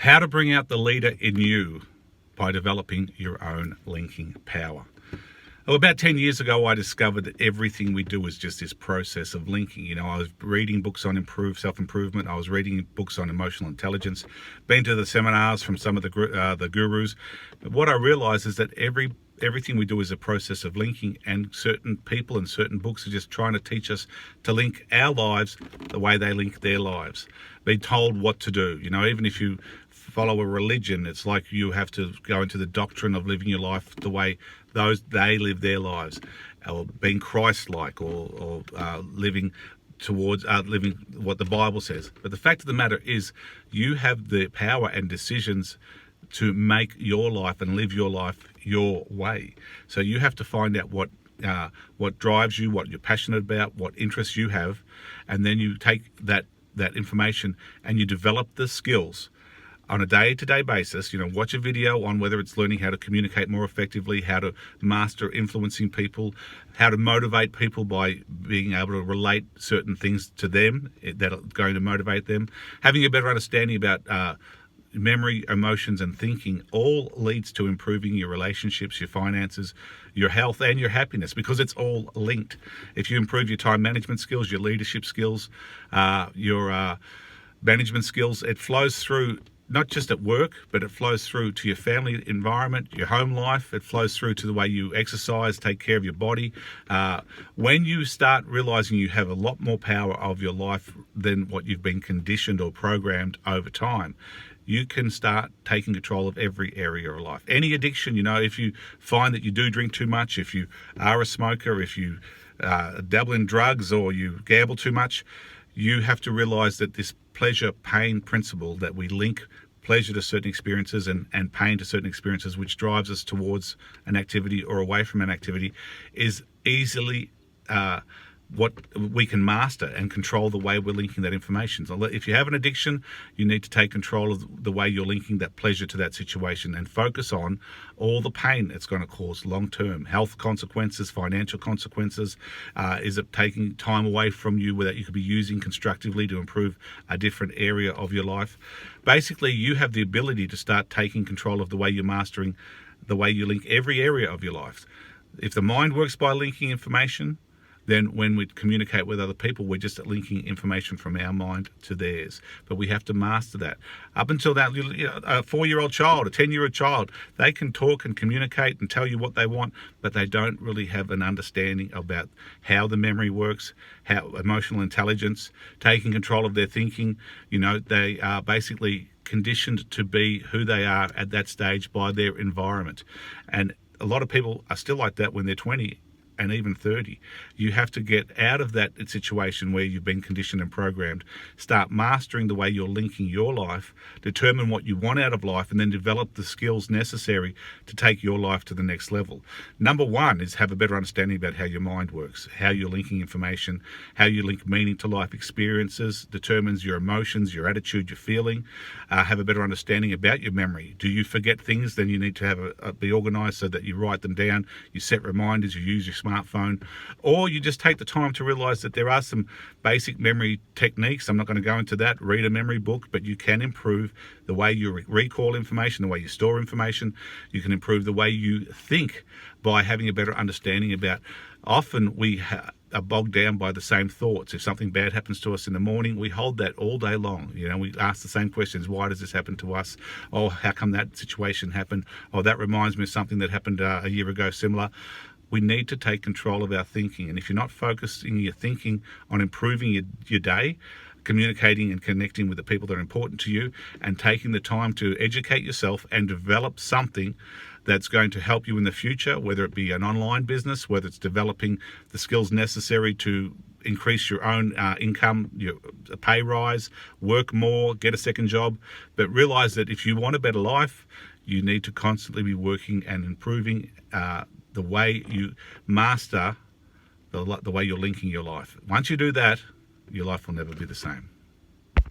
How to bring out the leader in you by developing your own linking power. Well, about 10 years ago, I discovered that everything we do is just this process of linking. You know, I was reading books on self-improvement. I was reading books on emotional intelligence, been to the seminars from some of the gurus. But what I realized is that everything we do is a process of linking, and certain people and certain books are just trying to teach us to link our lives the way they link their lives. Be told what to do. You know, even if you follow a religion, it's like you have to go into the doctrine of living your life the way they live their lives, or being Christ-like, or living towards living what the Bible says. But the fact of the matter is, you have the power and decisions to make your life and live your life your way. So you have to find out what drives you, what you're passionate about, what interests you have, and then you take that information and you develop the skills on a day-to-day basis. You know, watch a video on whether it's learning how to communicate more effectively, how to master influencing people, how to motivate people by being able to relate certain things to them that are going to motivate them, having a better understanding about memory, emotions, and thinking. All leads to improving your relationships, your finances, your health, and your happiness, because it's all linked. If you improve your time management skills, your leadership skills, your management skills, it flows through not just at work, but it flows through to your family environment, your home life. It flows through to the way you exercise, take care of your body. When you start realizing you have a lot more power of your life than what you've been conditioned or programmed over time, you can start taking control of every area of life. Any addiction, you know, if you find that you do drink too much, if you are a smoker, if you dabble in drugs, or you gamble too much, you have to realize that this pleasure-pain principle, that we link pleasure to certain experiences and pain to certain experiences, which drives us towards an activity or away from an activity, is easily what we can master and control the way we're linking that information. So if you have an addiction, you need to take control of the way you're linking that pleasure to that situation and focus on all the pain it's going to cause long-term, health consequences, financial consequences. Is it taking time away from you that you could be using constructively to improve a different area of your life? Basically, you have the ability to start taking control of the way you're mastering the way you link every area of your life. If the mind works by linking information, then when we communicate with other people, we're just linking information from our mind to theirs. But we have to master that. Up until that, you know, a 4-year-old child, a 10-year-old child, they can talk and communicate and tell you what they want, but they don't really have an understanding about how the memory works, how emotional intelligence, taking control of their thinking. You know, they are basically conditioned to be who they are at that stage by their environment. And a lot of people are still like that when they're 20 and even 30. You have to get out of that situation where you've been conditioned and programmed, start mastering the way you're linking your life, determine what you want out of life, and then develop the skills necessary to take your life to the next level. Number one is have a better understanding about how your mind works, how you're linking information, how you link meaning to life experiences, determines your emotions, your attitude, your feeling. Have a better understanding about your memory. Do you forget things? Then you need to have be organized so that you write them down, you set reminders, you use your smartphone, or you just take the time to realize that there are some basic memory techniques. I'm not going to go into that. Read a memory book, but you can improve the way you recall information, the way you store information. You can improve the way you think by having a better understanding about. Often we are bogged down by the same thoughts. If something bad happens to us in the morning, we hold that all day long. You know, we ask the same questions. Why does this happen to us? Oh, how come that situation happened? Oh, that reminds me of something that happened a year ago similar. We need to take control of our thinking. And if you're not focusing your thinking on improving your day, communicating and connecting with the people that are important to you, and taking the time to educate yourself and develop something that's going to help you in the future, whether it be an online business, whether it's developing the skills necessary to increase your own income, your pay rise, work more, get a second job. But realize that if you want a better life, you need to constantly be working and improving the way you master the way you're linking your life. Once you do that, your life will never be the same.